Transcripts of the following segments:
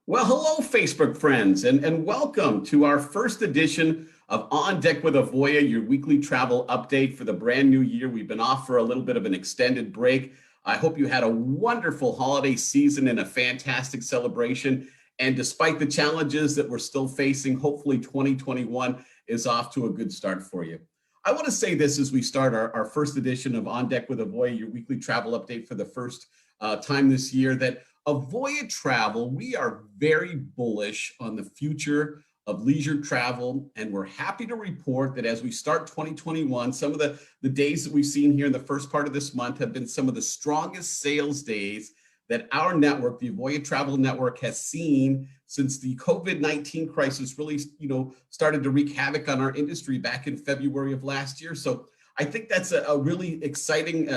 Well, hello, Facebook friends, and welcome to our first edition of On Deck with Avoya, your weekly travel update for the brand new year. We've been off for a little bit of an extended break. I hope you had a wonderful holiday season and a fantastic celebration. And despite the challenges that we're still facing, hopefully 2021 is off to a good start for you. I want to say this as we start our first edition of On Deck with Avoya, your weekly travel update for the first time this year, that Avoya Travel, we are very bullish on the future of leisure travel, and we're happy to report that as we start 2021, some of the days that we've seen here in the first part of this month have been some of the strongest sales days that our network, the Avoya Travel Network, has seen since the COVID-19 crisis really, started to wreak havoc on our industry back in February of last year. So I think that's a really exciting,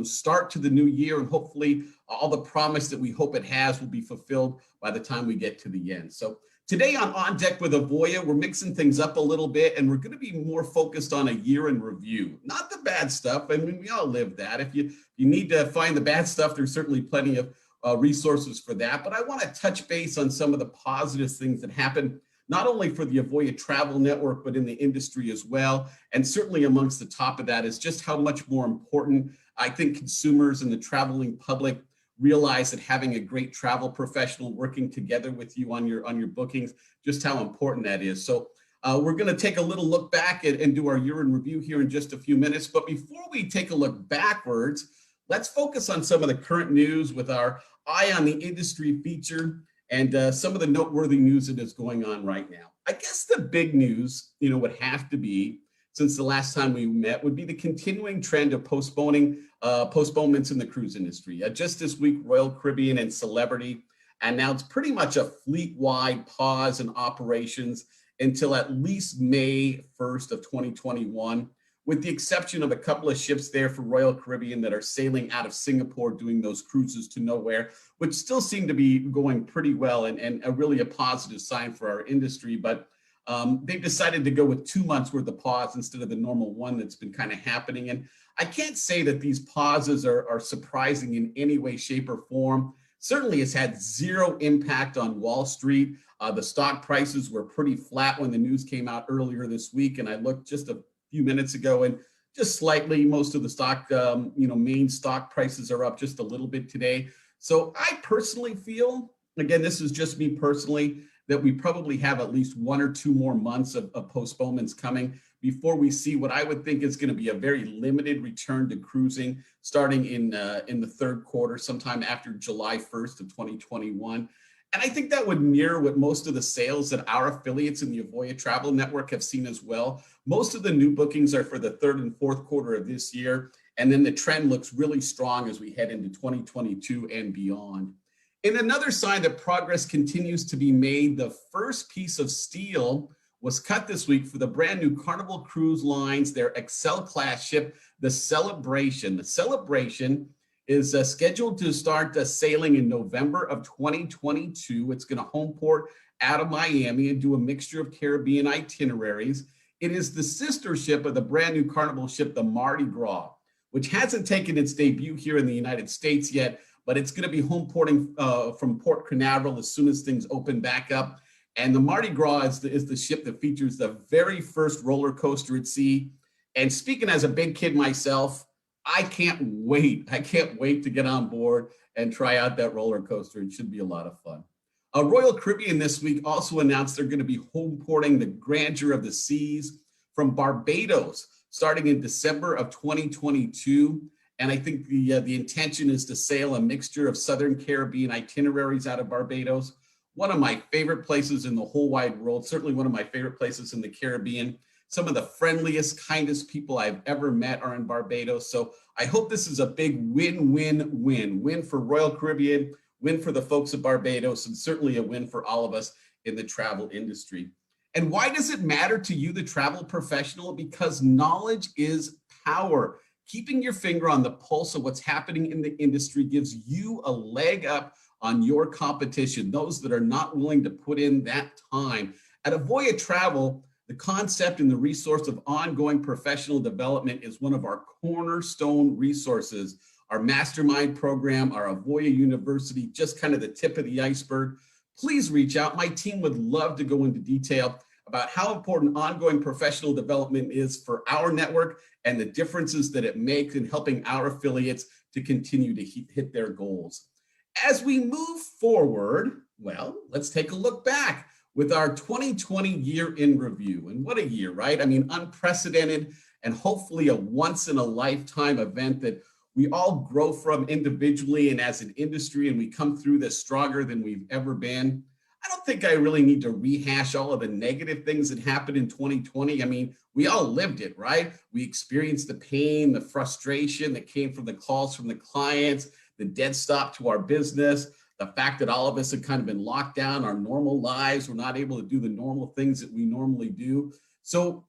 start to the new year, and hopefully all the promise that we hope it has will be fulfilled by the time we get to the end. So today on Deck with Avoya, we're mixing things up a little bit, and we're going to be more focused on a year in review, not the bad stuff. I mean, we all live that. If you need to find the bad stuff, there's certainly plenty of resources for that. But I want to touch base on some of the positive things that happened, not only for the Avoya Travel Network, but in the industry as well. And certainly amongst the top of that is just how much more important I think consumers and the traveling public realize that having a great travel professional working together with you on your bookings, just how important that is. So we're going to take a little look back and do our year in review here in just a few minutes. But before we take a look backwards, let's focus on some of the current news with our Eye on the Industry feature and some of the noteworthy news that is going on right now. I guess the big news, would have to be, since the last time we met, would be the continuing trend of postponements in the cruise industry. Just this week, Royal Caribbean and Celebrity announced pretty much a fleet-wide pause in operations until at least May 1st of 2021, with the exception of a couple of ships there for Royal Caribbean that are sailing out of Singapore doing those cruises to nowhere, which still seem to be going pretty well and really a positive sign for our industry. But they've decided to go with 2 months worth of pause instead of the normal one that's been kind of happening. And I can't say that these pauses are surprising in any way, shape, or form. Certainly it's had zero impact on Wall Street. The stock prices were pretty flat when the news came out earlier this week. And I looked just a few minutes ago, and just slightly, most of the stock, main stock prices are up just a little bit today. So I personally feel, again, this is just me personally, that we probably have at least 1 or 2 more months of postponements coming before we see what I would think is going to be a very limited return to cruising starting in the third quarter, sometime after July 1st of 2021. And I think that would mirror what most of the sales that our affiliates in the Avoya Travel Network have seen as well. Most of the new bookings are for the third and fourth quarter of this year. And then the trend looks really strong as we head into 2022 and beyond. In another sign that progress continues to be made, the first piece of steel was cut this week for the brand new Carnival Cruise Lines, their Excel class ship, the Celebration. The Celebration is scheduled to start sailing in November of 2022. It's going to home port out of Miami and do a mixture of Caribbean itineraries. It is the sister ship of the brand new Carnival ship, the Mardi Gras, which hasn't taken its debut here in the United States yet, but it's going to be home porting from Port Canaveral as soon as things open back up. And the Mardi Gras is the ship that features the very first roller coaster at sea. And speaking as a big kid myself, I can't wait. I can't wait to get on board and try out that roller coaster. It should be a lot of fun. Royal Caribbean this week also announced they're going to be home porting the Grandeur of the Seas from Barbados starting in December of 2022. And I think the intention is to sail a mixture of Southern Caribbean itineraries out of Barbados. One of my favorite places in the whole wide world, certainly one of my favorite places in the Caribbean. Some of the friendliest, kindest people I've ever met are in Barbados. So I hope this is a big win-win-win. Win for Royal Caribbean, win for the folks of Barbados, and certainly a win for all of us in the travel industry. And why does it matter to you, the travel professional? Because knowledge is power. Keeping your finger on the pulse of what's happening in the industry gives you a leg up on your competition, those that are not willing to put in that time. At Avoya Travel, the concept and the resource of ongoing professional development is one of our cornerstone resources. Our mastermind program, our Avoya University, just kind of the tip of the iceberg. please reach out. My team would love to go into detail about how important ongoing professional development is for our network and the differences that it makes in helping our affiliates to continue to hit their goals. As we move forward, well, let's take a look back with our 2020 year in review. And what a year, right? I mean, unprecedented and hopefully a once in a lifetime event that we all grow from individually and as an industry, and we come through this stronger than we've ever been. I don't think I really need to rehash all of the negative things that happened in 2020. I mean, we all lived it, right? We experienced the pain, the frustration that came from the calls from the clients, the dead stop to our business, the fact that all of us had kind of been locked down, our normal lives, we're not able to do the normal things that we normally do. So,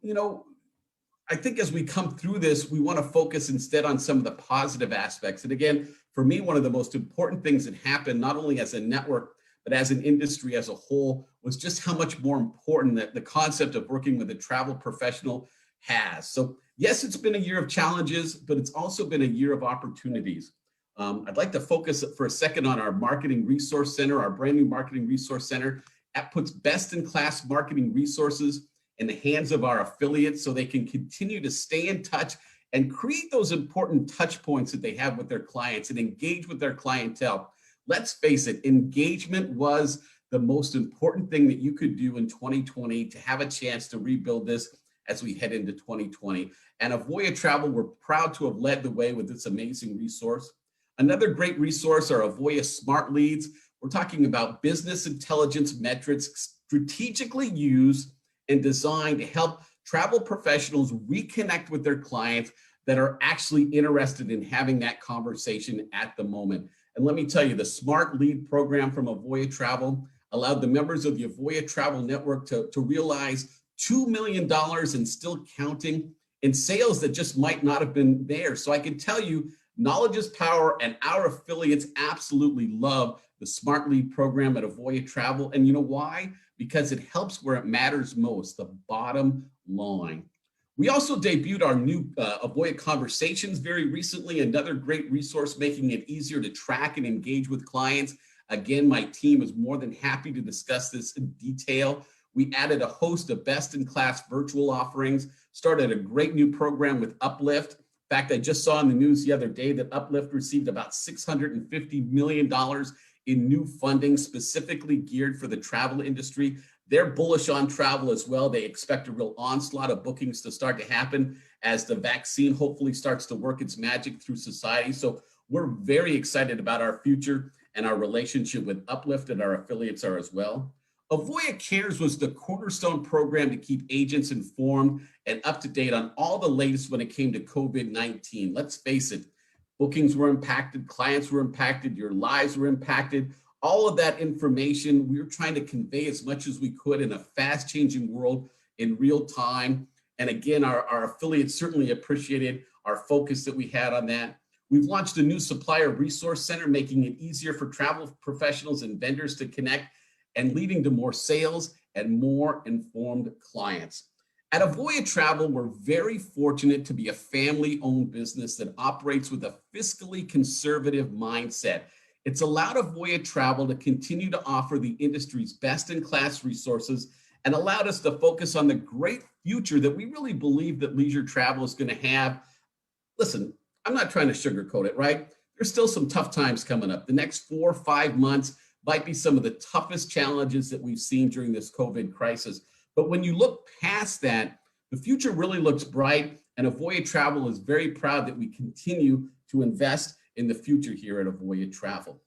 I think as we come through this, we want to focus instead on some of the positive aspects. And again, for me, one of the most important things that happened, not only as a network, but as an industry as a whole, was just how much more important that the concept of working with a travel professional has. So yes, it's been a year of challenges, but it's also been a year of opportunities. I'd like to focus for a second on our marketing resource center, our brand new marketing resource center. That puts best-in-class marketing resources in the hands of our affiliates so they can continue to stay in touch and create those important touch points that they have with their clients and engage with their clientele. Let's face it, engagement was the most important thing that you could do in 2020 to have a chance to rebuild this as we head into 2020. And Avoya Travel, we're proud to have led the way with this amazing resource. Another great resource are Avoya Smart Leads. We're talking about business intelligence metrics strategically used and designed to help travel professionals reconnect with their clients that are actually interested in having that conversation at the moment. And let me tell you, the Smart Lead program from Avoya Travel allowed the members of the Avoya Travel Network to realize $2 million and still counting in sales that just might not have been there. So I can tell you, knowledge is power, and our affiliates absolutely love the Smart Lead program at Avoya Travel. And you know why? Because it helps where it matters most, the bottom line. We also debuted our new Avoya Conversations very recently, another great resource making it easier to track and engage with clients. Again, my team is more than happy to discuss this in detail. We added a host of best-in-class virtual offerings, started a great new program with Uplift. In fact, I just saw in the news the other day that Uplift received about $650 million in new funding specifically geared for the travel industry. They're bullish on travel as well. They expect a real onslaught of bookings to start to happen as the vaccine hopefully starts to work its magic through society. So we're very excited about our future, and our relationship with Uplift and our affiliates are as well. Avoya Cares was the cornerstone program to keep agents informed and up to date on all the latest when it came to COVID-19. Let's face it, bookings were impacted, clients were impacted, your lives were impacted. All of that information, we were trying to convey as much as we could in a fast-changing world in real time. And again, our affiliates certainly appreciated our focus that we had on that. We've launched a new supplier resource center, making it easier for travel professionals and vendors to connect and leading to more sales and more informed clients. At Avoya Travel, we're very fortunate to be a family-owned business that operates with a fiscally conservative mindset. It's allowed Avoya Travel to continue to offer the industry's best-in-class resources and allowed us to focus on the great future that we really believe that leisure travel is going to have. Listen, I'm not trying to sugarcoat it, right? There's still some tough times coming up. The next 4 or 5 months might be some of the toughest challenges that we've seen during this COVID crisis. But when you look past that, the future really looks bright, and Avoya Travel is very proud that we continue to invest in the future here at Avoya Travel.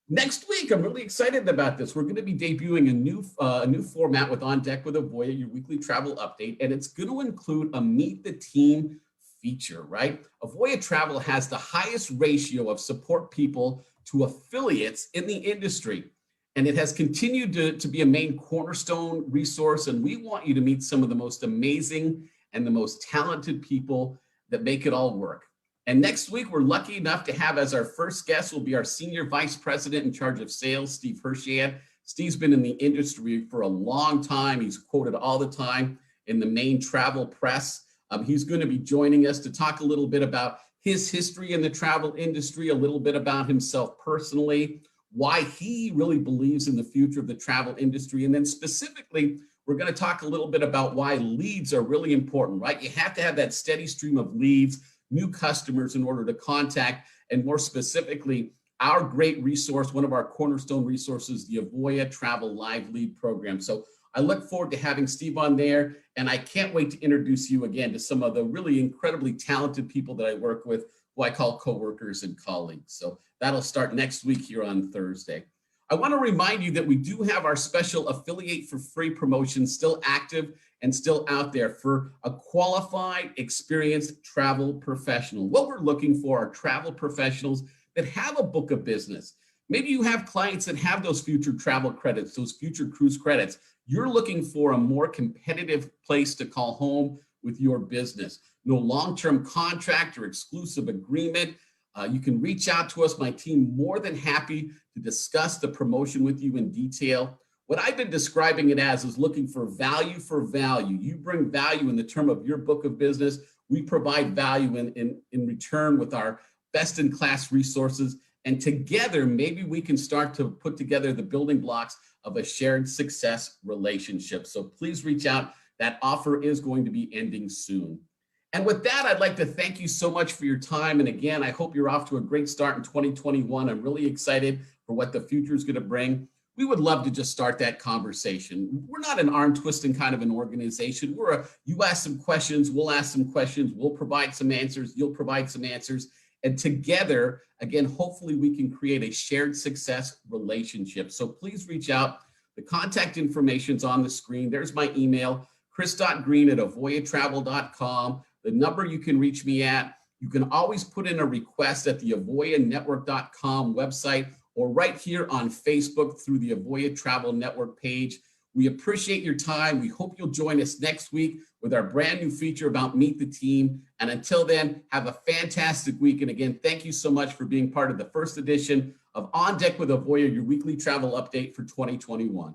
Next week, I'm really excited about this. We're going to be debuting a new format with On Deck with Avoya, your weekly travel update, and it's going to include a Meet the Team feature, right? Avoya Travel has the highest ratio of support people to affiliates in the industry, and it has continued to be a main cornerstone resource, and we want you to meet some of the most amazing and the most talented people that make it all work. And next week, we're lucky enough to have as our first guest will be our Senior Vice President in charge of sales, Steve Hershiad. Steve's been in the industry for a long time. He's quoted all the time in the main travel press. He's going to be joining us to talk a little bit about his history in the travel industry, a little bit about himself personally, why he really believes in the future of the travel industry. And then specifically, we're going to talk a little bit about why leads are really important, right? You have to have that steady stream of leads, new customers in order to contact, and more specifically, our great resource, one of our cornerstone resources, the Avoya Travel Live Lead Program. So I look forward to having Steve on there, and I can't wait to introduce you again to some of the really incredibly talented people that I work with, who I call coworkers and colleagues. So that'll start next week here on Thursday. I want to remind you that we do have our special affiliate for free promotion still active and still out there for a qualified, experienced travel professional. What we're looking for are travel professionals that have a book of business. Maybe you have clients that have those future travel credits, those future cruise credits. You're looking for a more competitive place to call home with your business. No long-term contract or exclusive agreement. You can reach out to us, my team, more than happy to discuss the promotion with you in detail. What I've been describing it as is looking for value for value. You bring value in the term of your book of business. We provide value in return with our best-in-class resources. And together, maybe we can start to put together the building blocks of a shared success relationship. So please reach out. That offer is going to be ending soon. And with that, I'd like to thank you so much for your time. And again, I hope you're off to a great start in 2021. I'm really excited for what the future is going to bring. We would love to just start that conversation. We're not an arm twisting kind of an organization. You ask some questions, we'll ask some questions, we'll provide some answers, you'll provide some answers. And together, again, hopefully we can create a shared success relationship. So please reach out. The contact information is on the screen. There's my email, chris.greene@avoyatravel.com. The number you can reach me at. You can always put in a request at the avoyanetwork.com website or right here on Facebook through the Avoya Travel Network page. We appreciate your time. We hope you'll join us next week with our brand new feature about Meet the Team. And until then, have a fantastic week. And again, thank you so much for being part of the first edition of On Deck with Avoya, your weekly travel update for 2021.